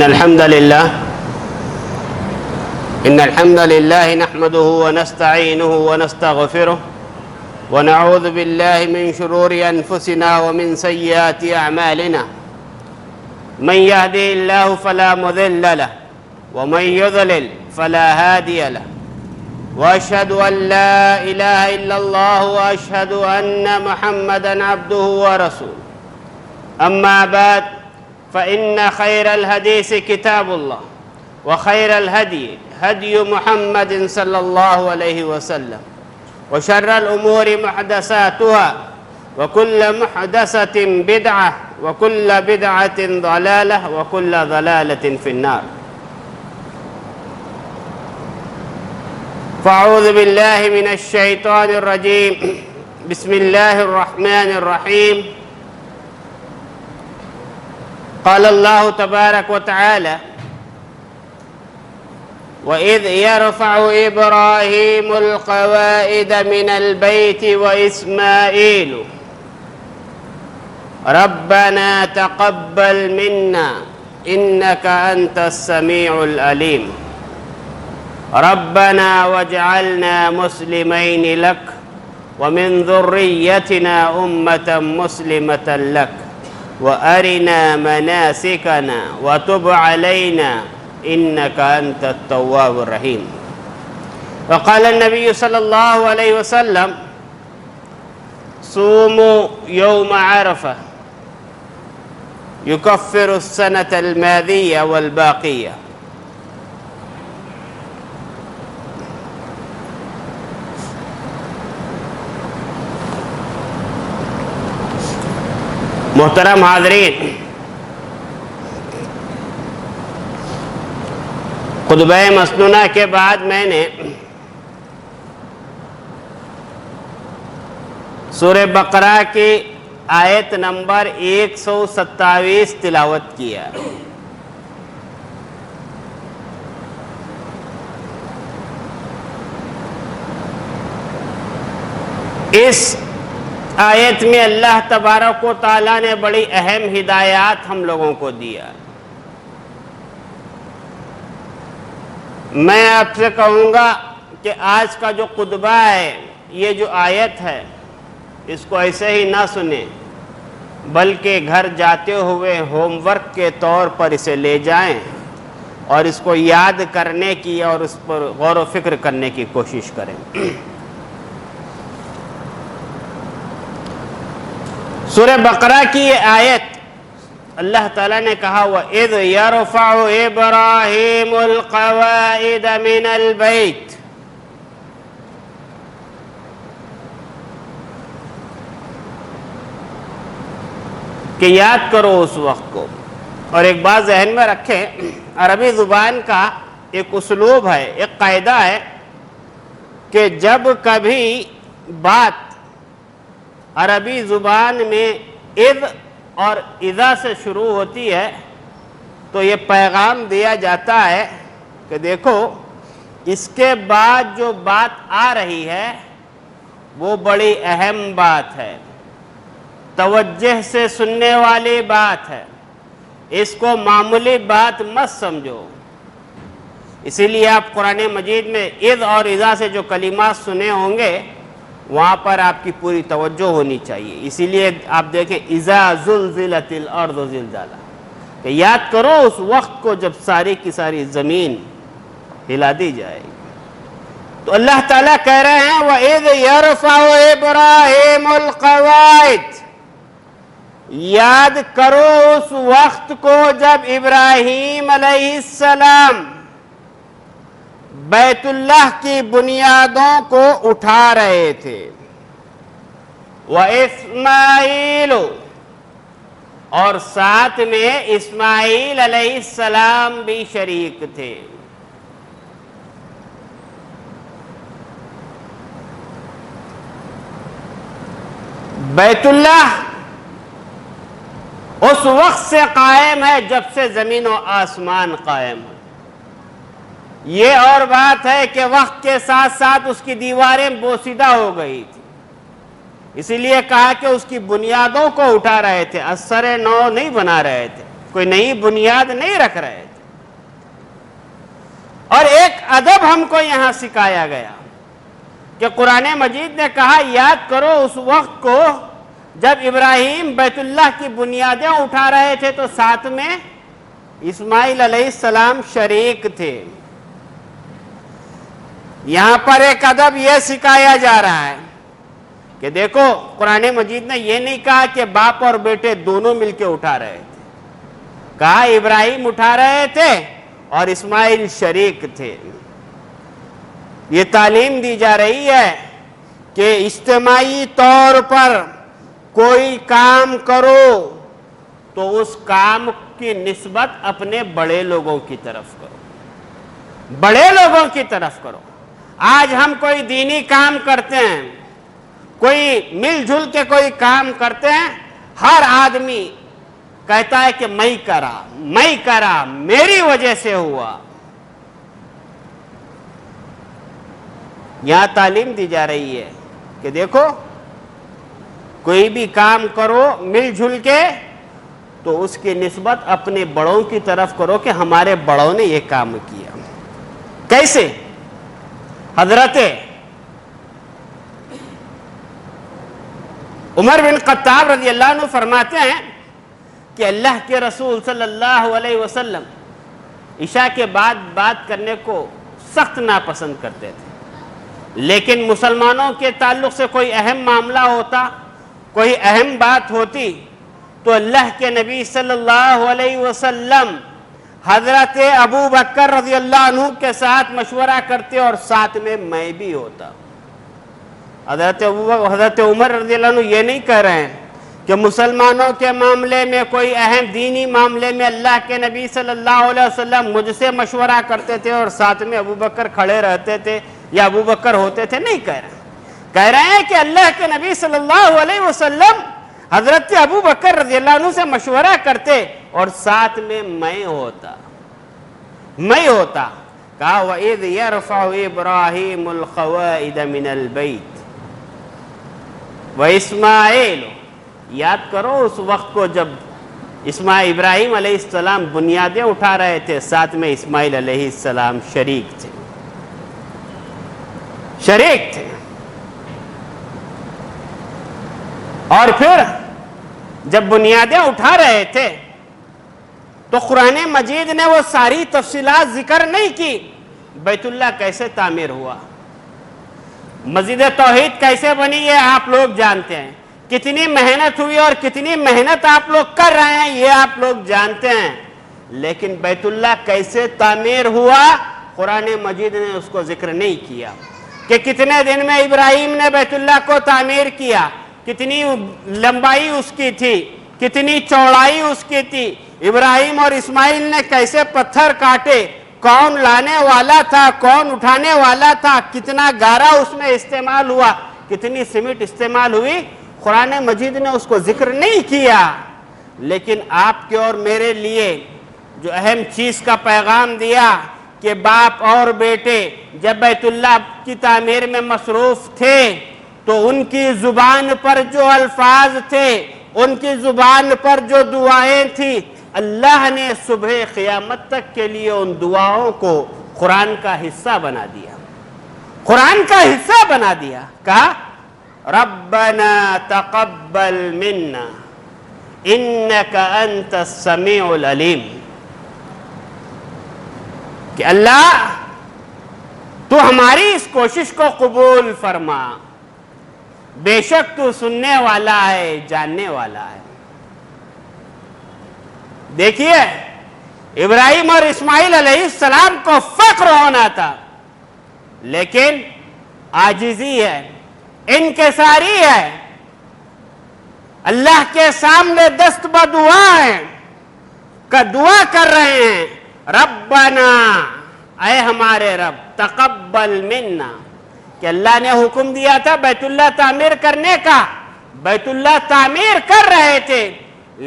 إن الحمد لله نحمده ونستعينه ونستغفره ونعوذ بالله من شرور أنفسنا ومن سيئات أعمالنا. من يهده الله فلا مضل له ومن يضلل فلا هادي له، وأشهد أن لا إله إلا الله وأشهد أن محمدًا عبده ورسوله. أما بعد فإن خير الحديث كتاب الله، وخير الهدي هدي محمد صلى الله عليه وسلم، وشر الأمور محدثاتها، وكل محدثة بدعة، وكل بدعة ضلالة، وكل ضلالة في النار. فأعوذ بالله من الشيطان الرجيم. بسم الله الرحمن الرحيم. قال الله تبارك وتعالى: وإذ يرفع إبراهيم القواعد من البيت وإسماعيل ربنا تقبل منا إنك أنت السميع العليم ربنا واجعلنا مسلمين لك ومن ذريتنا أمة مسلمة لك وأرنا مناسكنا وتب علينا إنك أنت التواب الرحيم. وقال النبي صلى الله عليه وسلم: صوموا يوم عرفة يكفر السنة الماضية والباقية. محترم حاضرین، خطبہ مسنونہ کے بعد میں نے سورہ بقرہ کی آیت نمبر 127 تلاوت کیا. اس آیت میں اللہ تبارک و تعالیٰ نے بڑی اہم ہدایات ہم لوگوں کو دیا. میں آپ سے کہوں گا کہ آج کا جو خطبہ ہے، یہ جو آیت ہے، اس کو ایسے ہی نہ سنیں، بلکہ گھر جاتے ہوئے ہوم ورک کے طور پر اسے لے جائیں اور اس کو یاد کرنے کی اور اس پر غور و فکر کرنے کی کوشش کریں. سورہ بقرہ کی یہ آیت اللہ تعالیٰ نے کہا: وَإِذْ يَرْفَعُ إِبْرَاهِيمُ الْقَوَاعِدَ مِنَ الْبَيْتِ. کہ یاد کرو اس وقت کو. اور ایک بات ذہن میں رکھیں، عربی زبان کا ایک اسلوب ہے، ایک قاعدہ ہے کہ جب کبھی بات عربی زبان میں اذ اور اذا سے شروع ہوتی ہے تو یہ پیغام دیا جاتا ہے کہ دیکھو، اس کے بعد جو بات آ رہی ہے وہ بڑی اہم بات ہے، توجہ سے سننے والی بات ہے، اس کو معمولی بات مت سمجھو. اسی لیے آپ قرآن مجید میں اذ اور اذا سے جو کلمات سنے ہوں گے وہاں پر آپ کی پوری توجہ ہونی چاہیے. اسی لیے آپ دیکھیں اذا زلزلت الارض زلزالہ، کہ یاد کرو اس وقت کو جب ساری کی ساری زمین ہلا دی جائے گی. تو اللہ تعالیٰ کہہ رہے ہیں وَإِذْ يَرْفَعُ إِبْرَاهِيمُ الْقَوَاعِدَ. یاد کرو اس وقت کو جب ابراہیم علیہ السلام بیت اللہ کی بنیادوں کو اٹھا رہے تھے. وَإِسْمَاعِيلُ، اور ساتھ میں اسماعیل علیہ السلام بھی شریک تھے. بیت اللہ اس وقت سے قائم ہے جب سے زمین و آسمان قائم ہے. یہ اور بات ہے کہ وقت کے ساتھ ساتھ اس کی دیواریں بوسیدہ ہو گئی تھی، اسی لیے کہا کہ اس کی بنیادوں کو اٹھا رہے تھے، اثر نو نہیں بنا رہے تھے، کوئی نئی بنیاد نہیں رکھ رہے تھے. اور ایک ادب ہم کو یہاں سکھایا گیا کہ قرآن مجید نے کہا یاد کرو اس وقت کو جب ابراہیم بیت اللہ کی بنیادیں اٹھا رہے تھے تو ساتھ میں اسماعیل علیہ السلام شریک تھے. یہاں پر ایک ادب یہ سکھایا جا رہا ہے کہ دیکھو قرآن مجید نے یہ نہیں کہا کہ باپ اور بیٹے دونوں مل کے اٹھا رہے تھے، کہا ابراہیم اٹھا رہے تھے اور اسماعیل شریک تھے. یہ تعلیم دی جا رہی ہے کہ اجتماعی طور پر کوئی کام کرو تو اس کام کی نسبت اپنے بڑے لوگوں کی طرف کرو، بڑے لوگوں کی طرف کرو. آج ہم کوئی دینی کام کرتے ہیں، کوئی مل جل کے کوئی کام کرتے ہیں، ہر آدمی کہتا ہے کہ میں کرا میری وجہ سے ہوا. یہاں تعلیم دی جا رہی ہے کہ دیکھو کوئی بھی کام کرو مل جل کے تو اس کی نسبت اپنے بڑوں کی طرف کرو کہ ہمارے بڑوں نے یہ کام کیا. کیسے؟ حضرت عمر بن خطاب رضی اللہ عنہ فرماتے ہیں کہ اللہ کے رسول صلی اللہ علیہ وسلم عشاء کے بعد بات کرنے کو سخت ناپسند کرتے تھے، لیکن مسلمانوں کے تعلق سے کوئی اہم معاملہ ہوتا، کوئی اہم بات ہوتی تو اللہ کے نبی صلی اللہ علیہ وسلم حضرت ابو بکر رضی اللہ عنہ کے ساتھ مشورہ کرتے اور ساتھ میں بھی ہوتا. حضرت عمر رضی اللہ عنہ یہ نہیں کہہ رہے ہیں کہ مسلمانوں کے معاملے میں کوئی اہم دینی معاملے میں اللہ کے نبی صلی اللہ علیہ وسلم مجھ سے مشورہ کرتے تھے اور ساتھ میں ابو بکر کھڑے رہتے تھے یا ابو بکر ہوتے تھے. نہیں کہہ رہے ہیں کہ اللہ کے نبی صلی اللہ علیہ وسلم حضرت ابو بکر رضی اللہ عنہ سے مشورہ کرتے اور ساتھ میں ہوتا. کہا وَإِذْ يَرْفَعُ إِبْرَاهِيمُ الْقَوَائِدَ مِنَ الْبَيْتِ وَإِسْمَاعِيلُ. یاد کرو اس وقت کو جب ابراہیم علیہ السلام بنیادیں اٹھا رہے تھے، ساتھ میں اسماعیل علیہ السلام شریک تھے. اور پھر جب بنیادیں اٹھا رہے تھے تو قرآن مجید نے وہ ساری تفصیلات ذکر نہیں کی. بیت اللہ کیسے تعمیر ہوا، مسجد توحید کیسے بنی، یہ آپ لوگ جانتے ہیں. کتنی محنت ہوئی اور کتنی محنت آپ لوگ کر رہے ہیں یہ آپ لوگ جانتے ہیں. لیکن بیت اللہ کیسے تعمیر ہوا قرآن مجید نے اس کو ذکر نہیں کیا کہ کتنے دن میں ابراہیم نے بیت اللہ کو تعمیر کیا، کتنی لمبائی اس کی تھی، کتنی چوڑائی اس کی تھی، ابراہیم اور اسماعیل نے کیسے پتھر کاٹے، کون لانے والا تھا، کون اٹھانے والا تھا، کتنا گارا اس میں استعمال ہوا، کتنی سیمنٹ استعمال ہوئی. قرآن مجید نے اس کو ذکر نہیں کیا. لیکن آپ کے اور میرے لیے جو اہم چیز کا پیغام دیا کہ باپ اور بیٹے جب بیت اللہ کی تعمیر میں مصروف تھے تو ان کی زبان پر جو الفاظ تھے، ان کی زبان پر جو دعائیں تھیں، اللہ نے صبح قیامت تک کے لیے ان دعاؤں کو قرآن کا حصہ بنا دیا. کہا ربنا تقبل منا انک انت السمیع العلیم، کہ اللہ تو ہماری اس کوشش کو قبول فرما، بے شک تو سننے والا ہے، جاننے والا ہے. دیکھیے ابراہیم اور اسماعیل علیہ السلام کو فخر ہونا تھا، لیکن عاجزی ہے، انکساری ہے. اللہ کے سامنے دست بدعا ہے کہ دعا کر رہے ہیں ربنا، اے ہمارے رب، تقبل منا، کہ اللہ نے حکم دیا تھا بیت اللہ تعمیر کرنے کا. بیت اللہ تعمیر کر رہے تھے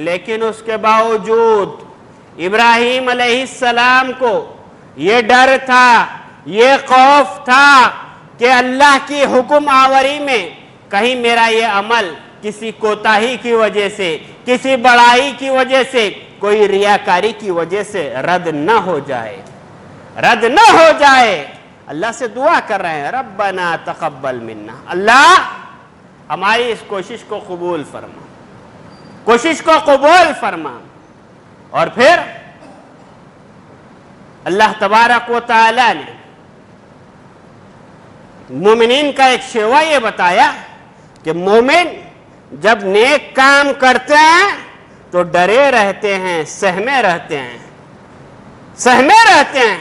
لیکن اس کے باوجود ابراہیم علیہ السلام کو یہ ڈر تھا، یہ خوف تھا کہ اللہ کی حکم آوری میں کہیں میرا یہ عمل کسی کوتاہی کی وجہ سے، کسی بڑائی کی وجہ سے، کوئی ریاکاری کی وجہ سے رد نہ ہو جائے. رد نہ ہو جائے. اللہ سے دعا کر رہے ہیں ربنا تقبل منا, اللہ ہماری اس کوشش کو قبول فرما, کوشش کو قبول فرما. اور پھر اللہ تبارک و تعالی نے مومنین کا ایک شیوا یہ بتایا کہ مومن جب نیک کام کرتے ہیں تو ڈرے رہتے ہیں, سہمے رہتے ہیں, سہمے رہتے ہیں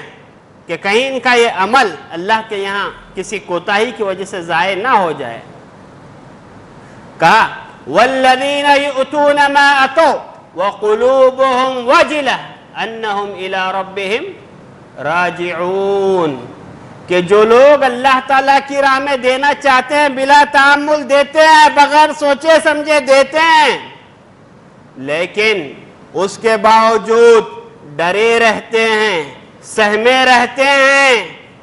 کہ کہیں ان کا یہ عمل اللہ کے یہاں کسی کوتاہی کی وجہ سے ضائع نہ ہو جائے. کہا والذین یؤتون ما اتوا وقلوبهم وجلہ انہم الی ربہم راجعون, کہ جو لوگ اللہ تعالیٰ کی راہ میں دینا چاہتے ہیں بلا تعامل دیتے ہیں, بغیر سوچے سمجھے دیتے ہیں, لیکن اس کے باوجود ڈرے رہتے ہیں, سہمے رہتے ہیں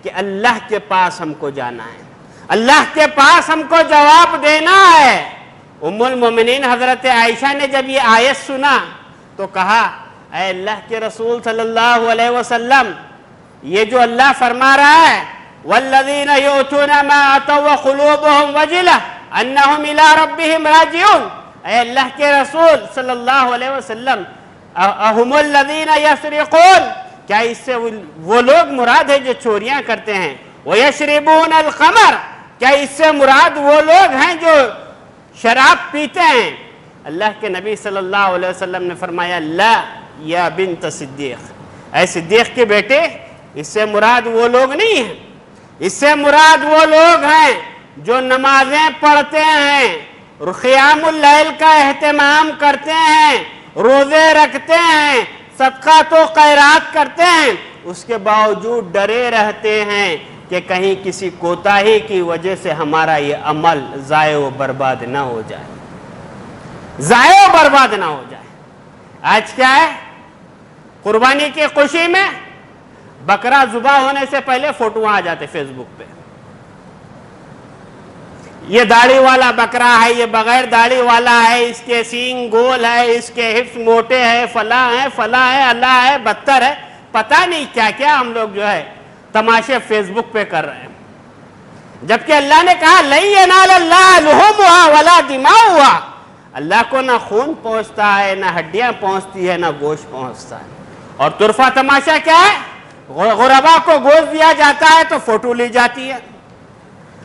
کہ اللہ کے پاس ہم کو جانا ہے, اللہ کے پاس ہم کو جواب دینا ہے. ام المومنین حضرت عائشہ نے جب یہ آیت سنا تو کہا اے اللہ کے رسول صلی اللہ علیہ وسلم, یہ جو اللہ فرما رہا ہے والذین یؤتون ما اتوا وقلوبهم وجلہ انہم الی ربہم راجعون, اے اللہ کے رسول صلی اللہ علیہ وسلم اہم الذین یسرقون, کیا اس سے وہ لوگ مراد ہے جو چوریاں کرتے ہیں؟ ویشربون الخمر, کیا اس سے مراد وہ لوگ ہیں جو شراب پیتے ہیں؟ اللہ کے نبی صلی اللہ علیہ وسلم نے فرمایا لا یا بنت صدیق, اے صدیق کے بیٹے, اس سے مراد وہ لوگ نہیں ہیں, اس سے مراد وہ لوگ ہیں جو نمازیں پڑھتے ہیں, قیام اللیل کا اہتمام کرتے ہیں, روزے رکھتے ہیں, صدقات و خیرات کرتے ہیں, اس کے باوجود ڈرے رہتے ہیں کہ کہیں کسی کوتاہی کی وجہ سے ہمارا یہ عمل ضائع و برباد نہ ہو جائے, ضائع و برباد نہ ہو جائے. آج کیا ہے, قربانی کی خوشی میں بکرا ذبح ہونے سے پہلے فوٹو آ جاتے فیس بک پہ, یہ داڑھی والا بکرا ہے, یہ بغیر داڑھی والا ہے, اس کے سینگ گول ہے, اس کے ہپس موٹے ہیں, فلاں ہے, فلاں ہے, اللہ ہے, بدتر ہے, پتہ نہیں کیا کیا ہم لوگ جو ہے تماشے فیس بک پہ کر رہے ہیں. جبکہ اللہ نے کہا لَن يَنَالَ اللَّهَ لُحُومُهَا وَلَا دِمَاؤُهَا, اللہ کو نہ خون پہنچتا ہے, نہ ہڈیاں پہنچتی ہے, نہ گوشت پہنچتا ہے. اور طرفہ تماشا کیا ہے, غربا کو گوشت دیا جاتا ہے تو فوٹو لی جاتی ہے.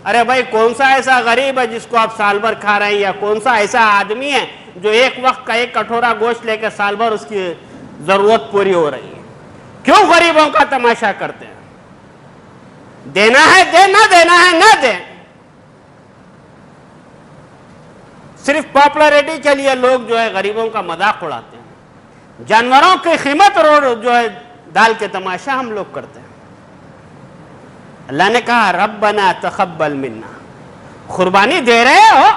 ارے بھائی کون سا ایسا غریب ہے جس کو آپ سال بھر کھا رہے ہیں, یا کون سا ایسا آدمی ہے جو ایک وقت کا ایک کٹورا گوشت لے کے سال بھر اس کی ضرورت پوری ہو رہی ہے؟ کیوں غریبوں کا تماشا کرتے ہیں؟ دینا ہے دے, نہ دینا ہے نہ دے. صرف پاپولرٹی کے لیے لوگ جو ہے غریبوں کا مذاق اڑاتے ہیں, جانوروں کی قیمت جو ہے ڈال کے تماشا ہم لوگ کرتے ہیں. اللہ نے کہا ربنا تقبل منا, قربانی دے رہے ہو,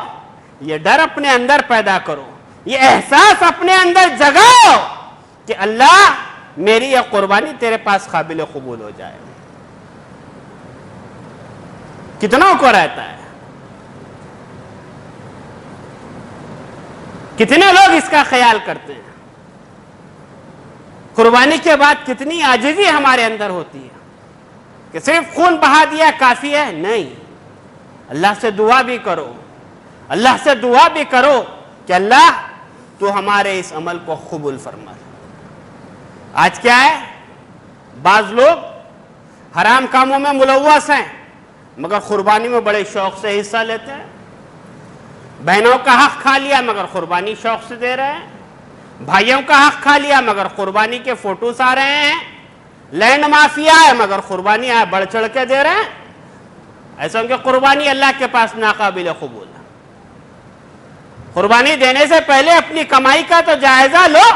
یہ ڈر اپنے اندر پیدا کرو, یہ احساس اپنے اندر جگاؤ کہ اللہ میری یہ قربانی تیرے پاس قابل قبول ہو جائے. کتنوں کو رہتا ہے, کتنے لوگ اس کا خیال کرتے ہیں؟ قربانی کے بعد کتنی عاجزی ہمارے اندر ہوتی ہے کہ صرف خون بہا دیا کافی ہے؟ نہیں, اللہ سے دعا بھی کرو, اللہ سے دعا بھی کرو کہ اللہ تو ہمارے اس عمل کو قبول فرما. آج کیا ہے, بعض لوگ حرام کاموں میں ملوث ہیں مگر قربانی میں بڑے شوق سے حصہ لیتے ہیں. بہنوں کا حق کھا لیا مگر قربانی شوق سے دے رہے ہیں, بھائیوں کا حق کھا لیا مگر قربانی کے فوٹوز آ رہے ہیں, لینڈ مافیا ہے مگر قربانی بڑھ چڑھ کے دے رہے ہیں. ایسا کہ قربانی اللہ کے پاس ناقابل قبول ہے. قربانی دینے سے پہلے اپنی کمائی کا تو جائزہ لو,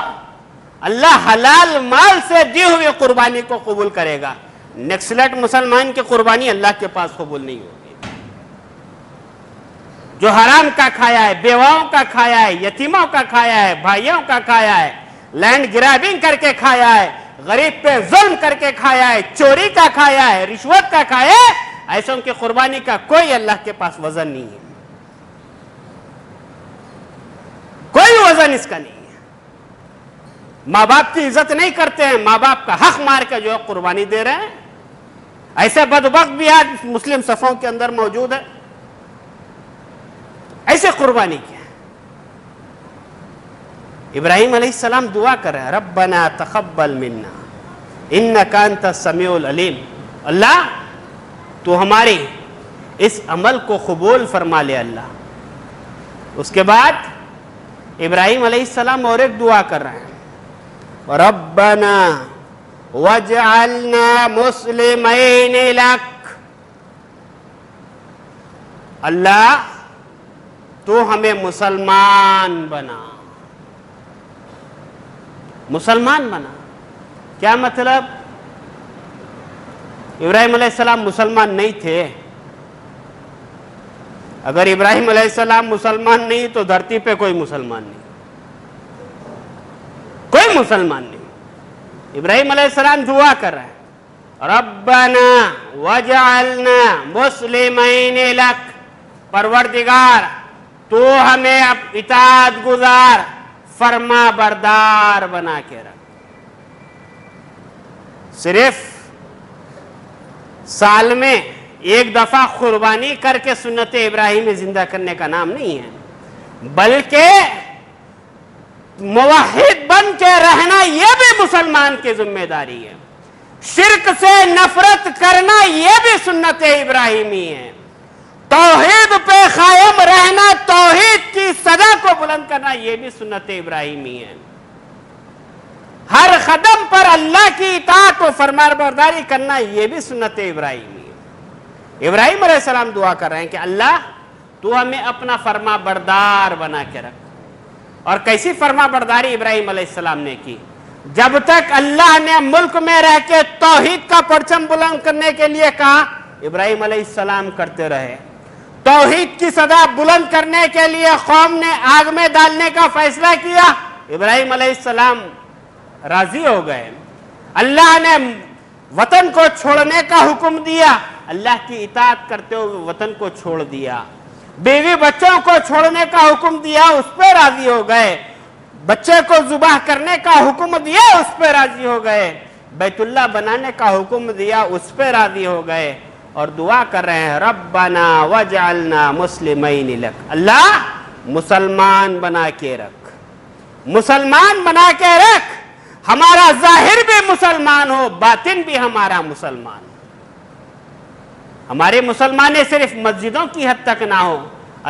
اللہ حلال مال سے دی ہوئی قربانی کو قبول کرے گا. نیکسلٹ مسلمان کی قربانی اللہ کے پاس قبول نہیں ہوگی. جو حرام کا کھایا ہے, بیواؤں کا کھایا ہے, یتیموں کا کھایا ہے, بھائیوں کا کھایا ہے, لینڈ گرابنگ کر کے کھایا ہے, غریب پہ ظلم کر کے کھایا ہے, چوری کا کھایا ہے, رشوت کا کھایا ہے, ایسوں کی قربانی کا کوئی اللہ کے پاس وزن نہیں ہے, کوئی وزن اس کا نہیں ہے. ماں باپ کی عزت نہیں کرتے ہیں, ماں باپ کا حق مار کے جو ہے قربانی دے رہے ہیں. ایسے بدبخت بھی آج مسلم صفوں کے اندر موجود ہے, ایسے قربانی کیا. ابراہیم علیہ السلام دعا کر رہے ہیں, ربنا تقبل منا انک انت السمیع العلیم. اللہ تو ہماری اس عمل کو قبول فرما لے اللہ. اس کے بعد ابراہیم علیہ السلام اور ایک دعا کر رہے ہیں, ربنا واجعلنا مسلمین لک. اللہ تو ہمیں مسلمان بنا. مسلمان بنا کیا مطلب؟ ابراہیم علیہ السلام مسلمان نہیں تھے. اگر ابراہیم علیہ السلام مسلمان نہیں تو دھرتی پہ کوئی مسلمان نہیں, کوئی مسلمان نہیں. ابراہیم علیہ السلام دعا کر رہے ہیں, ربنا وجعلنا مسلمین لک. پروردگار تو ہمیں اطاعت گزار فرما بردار بنا کے رکھ. صرف سال میں ایک دفعہ قربانی کر کے سنت ابراہیمی زندہ کرنے کا نام نہیں ہے, بلکہ موحد بن کے رہنا یہ بھی مسلمان کی ذمہ داری ہے. شرک سے نفرت کرنا یہ بھی سنت ابراہیمی ہے. توحید پہ قائم رہنا, توحید کی صدا کو بلند کرنا یہ بھی سنت ابراہیمی ہے. ہر قدم پر اللہ کی اطاعت و فرمانبرداری کرنا یہ بھی سنت ابراہیمی ہے. ابراہیم علیہ السلام دعا کر رہے ہیں کہ اللہ تو ہمیں اپنا فرما بردار بنا کے رکھ. اور کیسی فرما برداری ابراہیم علیہ السلام نے کی؟ جب تک اللہ نے ملک میں رہ کے توحید کا پرچم بلند کرنے کے لیے کہا, ابراہیم علیہ السلام کرتے رہے. توحید کی صدا بلند کرنے کے لیے قوم نے آگ میں ڈالنے کا فیصلہ کیا, ابراہیم علیہ السلام راضی ہو گئے. اللہ نے وطن کو چھوڑنے کا حکم دیا, اللہ کی اطاعت کرتے ہوئے وطن کو چھوڑ دیا. بیوی بچوں کو چھوڑنے کا حکم دیا, اس پہ راضی ہو گئے. بچے کو ذبح کرنے کا حکم دیا, اس پہ راضی ہو گئے. بیت اللہ بنانے کا حکم دیا, اس پہ راضی ہو گئے. اور دعا کر رہے ہیں, ربنا وجعلنا مسلمین لک. اللہ مسلمان بنا کے رکھ, مسلمان بنا کے رکھ. ہمارا ظاہر بھی مسلمان ہو, باطن بھی ہمارا مسلمان. ہمارے مسلمانیں صرف مسجدوں کی حد تک نہ ہو.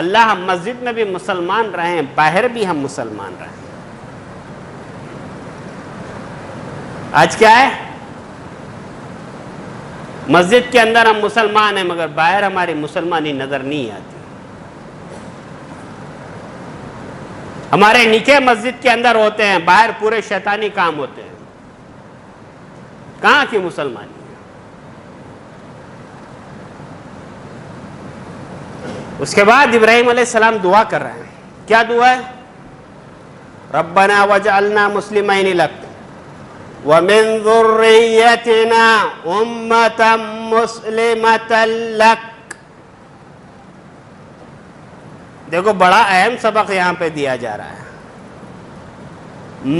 اللہ ہم مسجد میں بھی مسلمان رہیں, باہر بھی ہم مسلمان رہیں. آج کیا ہے؟ مسجد کے اندر ہم مسلمان ہیں مگر باہر ہماری مسلمانی نظر نہیں آتی. ہمارے نکاح مسجد کے اندر ہوتے ہیں, باہر پورے شیطانی کام ہوتے ہیں. کہاں کی مسلمانی؟ اس کے بعد ابراہیم علیہ السلام دعا کر رہے ہیں. کیا دعا ہے؟ ربنا وجعلنا مسلمین لک ومن ذریتنا امتا مسلمتا لک. دیکھو بڑا اہم سبق یہاں پہ دیا جا رہا ہے.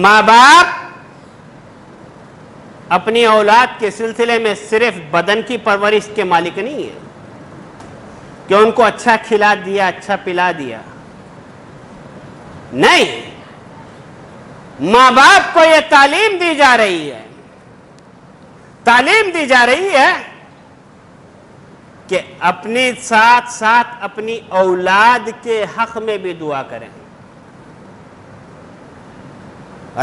ماں باپ اپنی اولاد کے سلسلے میں صرف بدن کی پرورش کے مالک نہیں ہیں کہ ان کو اچھا کھلا دیا, اچھا پلا دیا. نہیں, ماں باپ کو یہ تعلیم دی جا رہی ہے, تعلیم دی جا رہی ہے کہ اپنے ساتھ ساتھ اپنی اولاد کے حق میں بھی دعا کریں.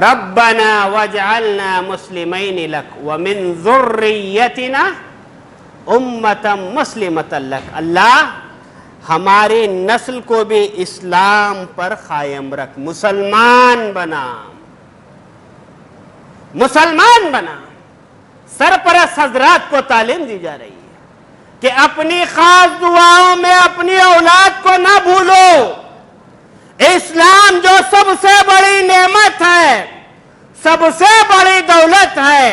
ربنا وجعلنا مسلمین لک ومن ذریتنا امتا مسلمتا لک. اللہ ہماری نسل کو بھی اسلام پر قائم رکھ, مسلمان بنا, مسلمان بنا. سرپرست حضرات کو تعلیم دی جا رہی ہے کہ اپنی خاص دعاؤں میں اپنی اولاد کو نہ بھولو. اسلام جو سب سے بڑی نعمت ہے, سب سے بڑی دولت ہے,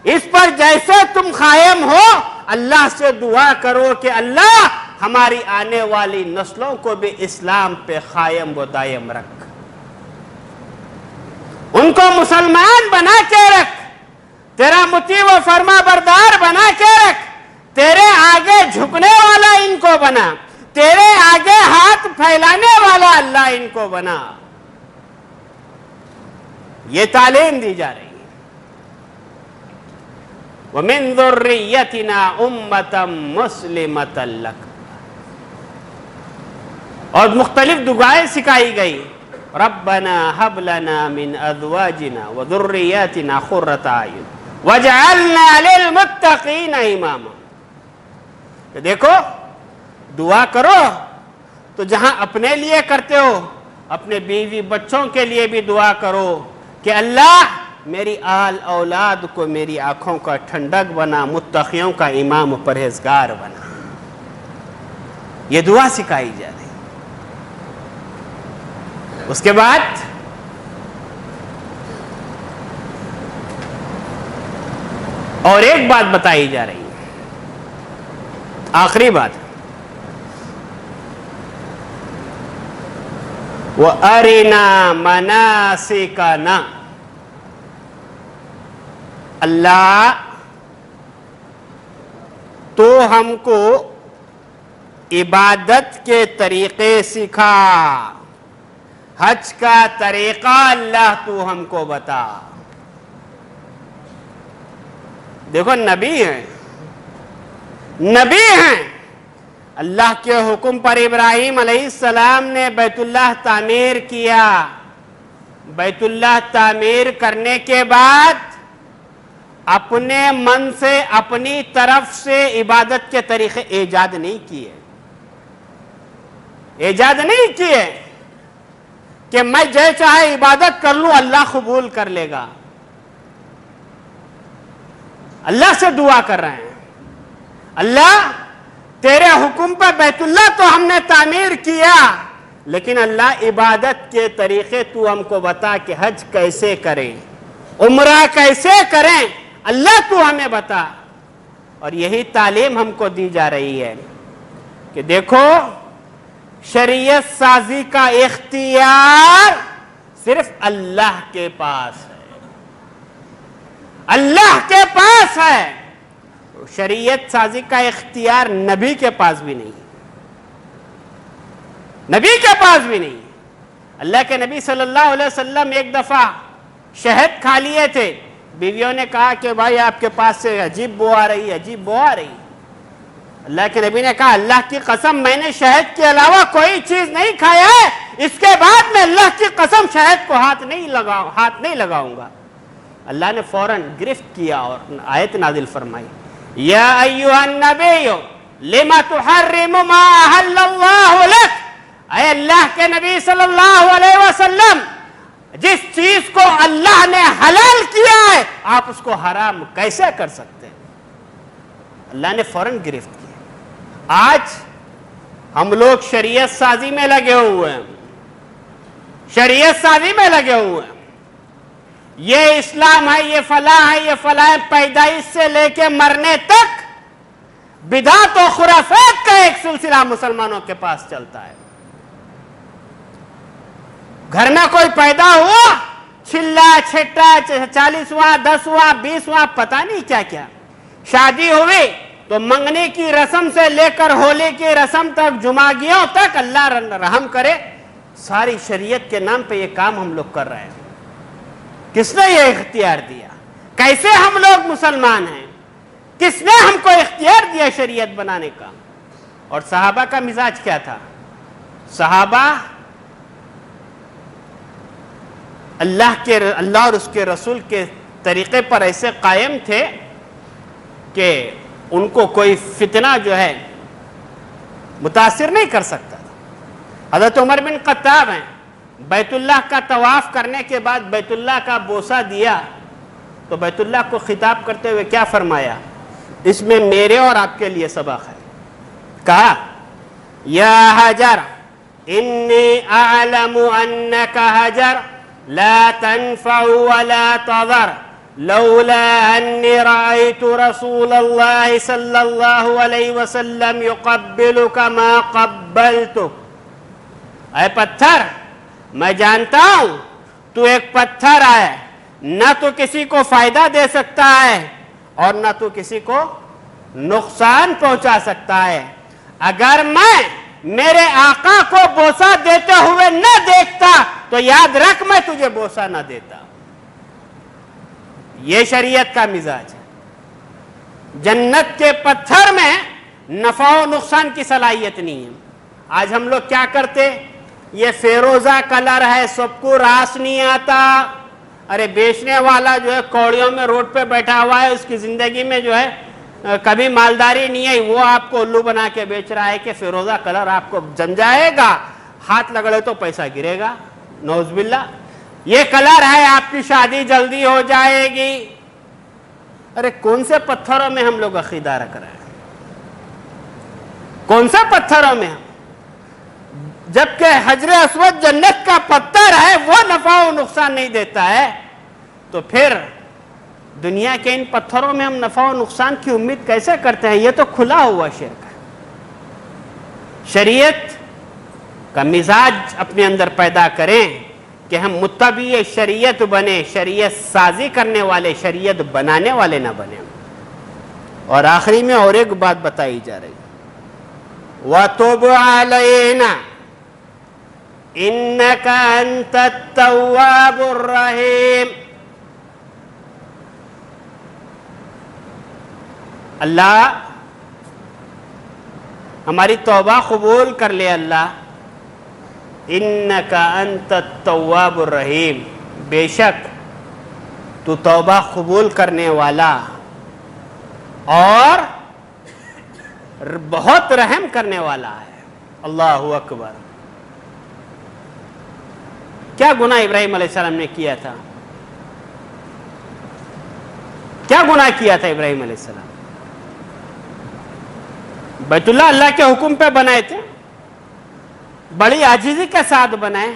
اس پر جیسے تم قائم ہو, اللہ سے دعا کرو کہ اللہ ہماری آنے والی نسلوں کو بھی اسلام پہ قائم و دائم رکھ. ان کو مسلمان بنا کے رکھ، تیرا مطیع و فرما بردار بنا کے رکھ، تیرے آگے جھکنے والا ان کو بنا، تیرے آگے ہاتھ پھیلانے والا اللہ ان کو بنا. یہ تعلیم دی جا رہی ہے. وَمِن ذُرِّيَّتِنَا أُمَّةً مُسْلِمَةً لَكَ. اور مختلف دعائیں سکھائی گئی. رَبَّنَا هَبْ لَنَا مِنْ أَزْوَاجِنَا وَذُرِّيَّاتِنَا قُرَّةَ أَعْيُنٍ وَاجْعَلْنَا لِلْمُتَّقِينَ إِمَامًا. کہ دیکھو دعا کرو تو جہاں اپنے لیے کرتے ہو، اپنے بیوی بچوں کے لیے بھی دعا کرو کہ اللہ میری آل اولاد کو میری آنکھوں کا ٹھنڈک بنا، متقیوں کا امام و پرہیزگار بنا. یہ دعا سکھائی جا رہی. اس کے بعد اور ایک بات بتائی جا رہی ہے، آخری بات. وَأَرِنَا مَنَاسِكَنَا. اللہ تو ہم کو عبادت کے طریقے سکھا، حج کا طریقہ اللہ تو ہم کو بتا. دیکھو نبی ہیں، نبی ہیں. اللہ کے حکم پر ابراہیم علیہ السلام نے بیت اللہ تعمیر کیا. بیت اللہ تعمیر کرنے کے بعد اپنے من سے اپنی طرف سے عبادت کے طریقے ایجاد نہیں کیے، ایجاد نہیں کیے کہ میں جو چاہے عبادت کر لوں اللہ قبول کر لے گا. اللہ سے دعا کر رہے ہیں، اللہ تیرے حکم پر بیت اللہ تو ہم نے تعمیر کیا، لیکن اللہ عبادت کے طریقے تو ہم کو بتا کہ حج کیسے کریں، عمرہ کیسے کریں، اللہ تو ہمیں بتا. اور یہی تعلیم ہم کو دی جا رہی ہے کہ دیکھو شریعت سازی کا اختیار صرف اللہ کے پاس ہے، اللہ کے پاس ہے. شریعت سازی کا اختیار نبی کے پاس بھی نہیں، نبی کے پاس بھی نہیں. اللہ کے نبی صلی اللہ علیہ وسلم ایک دفعہ شہد کھا لیے تھے. بیویوں نے کہا کہ بھائی آپ کے پاس سے عجیب بو آ رہی ہے، عجیب بو آ رہی. اللہ کے نبی نے کہا اللہ کی قسم میں نے شہد کے علاوہ کوئی چیز نہیں کھایا ہے، اس کے بعد میں اللہ کی قسم شہد کو ہاتھ نہیں لگاؤں گا. اللہ نے فوراً گرفت کیا اور آیت نازل فرمائی، یا ایھا النبی لما تحرم ما احل اللہ لک. اے اللہ کے نبی صلی اللہ علیہ وسلم، جس چیز کو اللہ نے حلال کیا ہے آپ اس کو حرام کیسے کر سکتے ہیں؟ اللہ نے فوراً گرفت کیا. آج ہم لوگ شریعت سازی میں لگے ہوئے ہیں، شریعت سازی میں لگے ہوئے ہیں. یہ اسلام ہے، یہ فلاح ہے، یہ فلاح ہے. پیدائش سے لے کے مرنے تک بدعت و خرافات کا ایک سلسلہ مسلمانوں کے پاس چلتا ہے. گھر میں کوئی پیدا ہوا، چھلا چھٹا 40واں 10واں 20واں پتہ نہیں کیا کیا. شادی ہوئی تو منگنے کی رسم سے لے کر ہولی کی رسم تک، جمعگیوں تک، اللہ رحم کرے ساری شریعت کے نام پہ یہ کام ہم لوگ کر رہے ہیں. کس نے یہ اختیار دیا؟ کیسے ہم لوگ مسلمان ہیں؟ کس نے ہم کو اختیار دیا شریعت بنانے کا؟ اور صحابہ کا مزاج کیا تھا؟ صحابہ اللہ اور اس کے رسول کے طریقے پر ایسے قائم تھے کہ ان کو کوئی فتنہ جو ہے متاثر نہیں کر سکتا تھا. حضرت عمر بن خطاب ہیں، بیت اللہ کا طواف کرنے کے بعد بیت اللہ کا بوسہ دیا تو بیت اللہ کو خطاب کرتے ہوئے کیا فرمایا؟ اس میں میرے اور آپ کے لیے سبق ہے. کہا یا حجر انی اعلم انک حجر لا تنفع ولا تضر لولا انی رأیت رسول اللہ صلی اللہ علیہ وسلم یقبلک ما قبلتک. اے پتھر، میں جانتا ہوں تو ایک پتھر ہے، نہ تو کسی کو فائدہ دے سکتا ہے اور نہ تو کسی کو نقصان پہنچا سکتا ہے۔ اگر میں میرے آقا کو بوسہ دیتے ہوئے نہ دیکھتا تو یاد رکھ میں تجھے بوسہ نہ دیتا۔ یہ شریعت کا مزاج ہے۔ جنت کے پتھر میں نفع و نقصان کی صلاحیت نہیں ہے۔ آج ہم لوگ کیا کرتے، یہ فیروزہ کلر ہے، سب کو راس نہیں آتا، ارے بیچنے والا جو ہے کوڑیوں میں روڈ پہ بیٹھا ہوا ہے، اس کی زندگی میں جو ہے کبھی مالداری نہیں ہے، وہ آپ کو الو بنا کے بیچ رہا ہے کہ فیروزہ کلر آپ کو جم جائے گا، ہاتھ لگڑے تو پیسہ گرے گا، نعوذ باللہ، یہ کلر ہے آپ کی شادی جلدی ہو جائے گی۔ ارے کون سے پتھروں میں ہم لوگ عقیدہ رکھ رہے ہیں؟ کون سے پتھروں میں؟ جبکہ حجر اسود جنت کا پتھر ہے، وہ نفع و نقصان نہیں دیتا ہے، تو پھر دنیا کے ان پتھروں میں ہم نفع و نقصان کی امید کیسے کرتے ہیں؟ یہ تو کھلا ہوا شرک ہے۔ شریعت کا مزاج اپنے اندر پیدا کریں کہ ہم متبع شریعت بنے، شریعت سازی کرنے والے، شریعت بنانے والے نہ بنے۔ اور آخری میں اور ایک بات بتائی جا رہی ہے، وَتُبْ عَلَيْنَا إِنَّكَ أَنْتَ التَّوَّابُ الرَّحِيمُ۔ اللہ ہماری توبہ قبول کر لے۔ اللہ انک انت التواب الرحیم، بے شک تو توبہ قبول کرنے والا اور بہت رحم کرنے والا ہے۔ اللہ اکبر۔ کیا گناہ ابراہیم علیہ السلام نے کیا تھا؟ کیا گناہ کیا تھا ابراہیم علیہ السلام؟ بیت اللہ اللہ کے حکم پہ بنائے تھے، بڑی عاجزی کے ساتھ بنائے،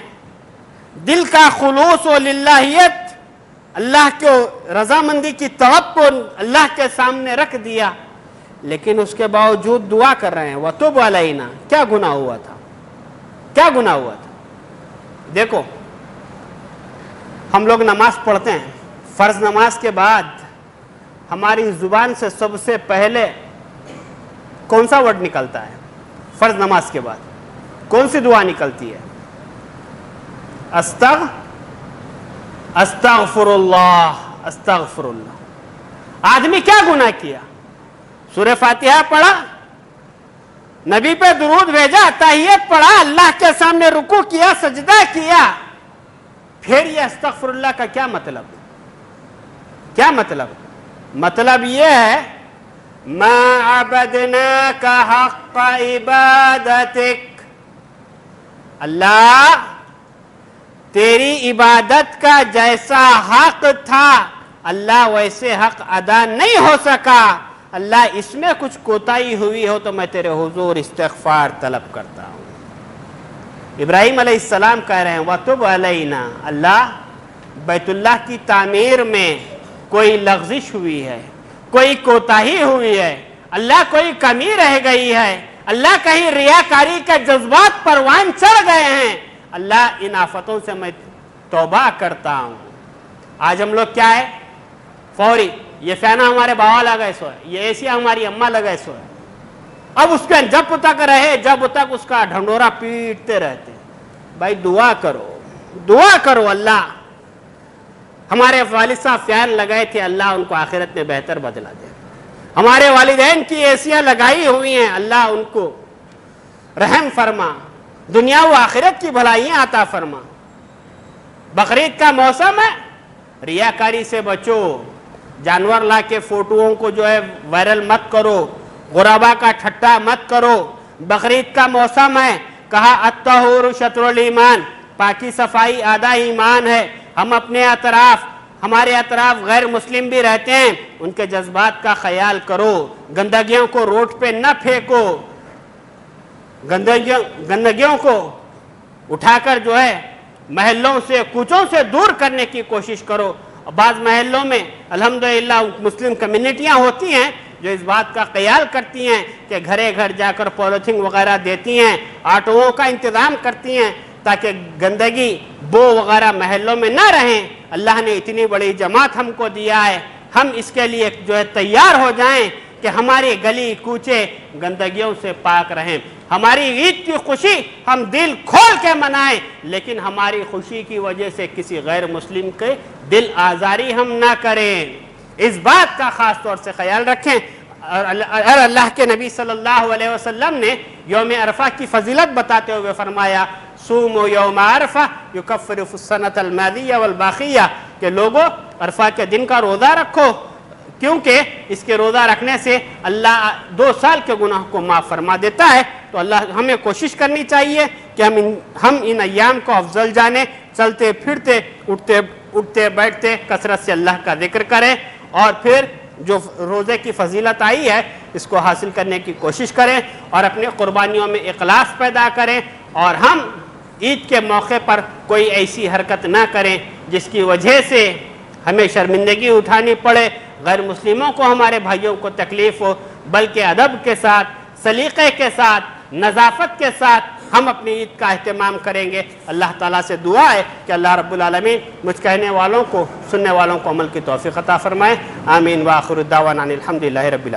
دل کا خلوص و للہیت، اللہ کے رضامندی کی طلب کو اللہ کے سامنے رکھ دیا، لیکن اس کے باوجود دعا کر رہے ہیں وَتُبْ عَلَيْنَا۔ کیا گناہ ہوا تھا؟ کیا گناہ ہوا تھا؟ دیکھو ہم لوگ نماز پڑھتے ہیں، فرض نماز کے بعد ہماری زبان سے سب سے پہلے کون سا ورڈ نکلتا ہے؟ فرض نماز کے بعد کون سی دعا نکلتی ہے؟ استغفر اللہ، استغفر اللہ۔ آدمی کیا گناہ کیا؟ سورہ فاتحہ پڑھا، نبی پہ درود بھیجا، تحیت پڑھا، اللہ کے سامنے رکوع کیا، سجدہ کیا، پھر یہ استغفر اللہ کا کیا مطلب؟ کیا مطلب؟ مطلب یہ ہے ما عبدناک حق عبادتک، اللہ تیری عبادت کا جیسا حق تھا اللہ ویسے حق ادا نہیں ہو سکا، اللہ اس میں کچھ کوتاہی ہوئی ہو تو میں تیرے حضور استغفار طلب کرتا ہوں۔ ابراہیم علیہ السلام کہہ رہے ہیں وَتُبْ عَلَيْنَا، اللہ بیت اللہ کی تعمیر میں کوئی لغزش ہوئی ہے، کوئی کوتاہی ہوئی ہے، اللہ کوئی کمی رہ گئی ہے، اللہ کہیں ریاکاری کے جذبات پروان چڑھ گئے ہیں، اللہ ان آفتوں سے میں توبہ کرتا ہوں۔ آج ہم لوگ کیا ہے؟ فوری یہ فینا ہمارے باوا لگائے سو ہے، یہ ایسی ہماری اماں لگائے سو ہے، اب اس کے جب تک رہے جب تک اس کا ڈھنڈورا پیٹتے رہتے۔ بھائی دعا کرو، دعا کرو، اللہ ہمارے والد صاحب فین لگائے تھے، اللہ ان کو آخرت میں بہتر بدلا دے، ہمارے والدین کی ایسیاں لگائی ہوئی ہیں، اللہ ان کو رحم فرما، دنیا و آخرت کی بھلائیاں عطا فرما۔ بقرعید کا موسم ہے، ریاکاری سے بچو، جانور لا کے فوٹوؤں کو جو ہے وائرل مت کرو، غربا کا ٹھٹا مت کرو۔ بقرعید کا موسم ہے، کہا الطہور شطر الایمان، پاکی صفائی آدھا ایمان ہے۔ ہم اپنے اطراف، ہمارے اطراف غیر مسلم بھی رہتے ہیں، ان کے جذبات کا خیال کرو، گندگیوں کو روڈ پہ نہ پھینکو، گندگیوں کو اٹھا کر جو ہے محلوں سے کوچوں سے دور کرنے کی کوشش کرو۔ بعض محلوں میں الحمدللہ مسلم کمیونٹیاں ہوتی ہیں جو اس بات کا خیال کرتی ہیں کہ گھرے گھر جا کر پولیتھین وغیرہ دیتی ہیں، آٹوؤں کا انتظام کرتی ہیں تاکہ گندگی بو وغیرہ محلوں میں نہ رہیں. اللہ نے اتنی بڑی جماعت ہم کو دیا ہے, ہم اس کے لیے جو ہے تیار ہو جائیں کہ ہماری گلی کوچے گندگیوں سے پاک رہیں. ہماری عید کی خوشی ہم دل کھول کے منائیں, لیکن ہماری خوشی کی وجہ سے کسی غیر مسلم کے دل آزاری ہم نہ کریں. اس بات کا خاص طور سے خیال رکھیں. اور اللہ کے نبی صلی اللہ علیہ وسلم نے یوم عرفہ کی فضیلت بتاتے ہوئے فرمایا صوموا یوم عرفہ یکفر السنۃ الماضیہ والباقیہ, کہ لوگوں عرفہ کے دن کا روزہ رکھو, کیونکہ اس کے روزہ رکھنے سے اللہ 2 سال کے گناہ کو معاف فرما دیتا ہے. تو اللہ ہمیں کوشش کرنی چاہیے کہ ہم ان ایام کو افضل جانیں, چلتے پھرتے اٹھتے بیٹھتے کثرت سے اللہ کا ذکر کریں, اور پھر جو روزے کی فضیلت آئی ہے اس کو حاصل کرنے کی کوشش کریں, اور اپنی قربانیوں میں اخلاص پیدا کریں, اور ہم عید کے موقع پر کوئی ایسی حرکت نہ کریں جس کی وجہ سے ہمیں شرمندگی اٹھانی پڑے, غیر مسلموں کو, ہمارے بھائیوں کو تکلیف ہو, بلکہ ادب کے ساتھ, سلیقے کے ساتھ, نظافت کے ساتھ ہم اپنی عید کا اہتمام کریں گے. اللہ تعالیٰ سے دعا ہے کہ اللہ رب العالمین مجھ کہنے والوں کو, سننے والوں کو عمل کی توفیق عطا فرمائے. آمین. وآخر الدعوانا الحمدللہ رب العالمین.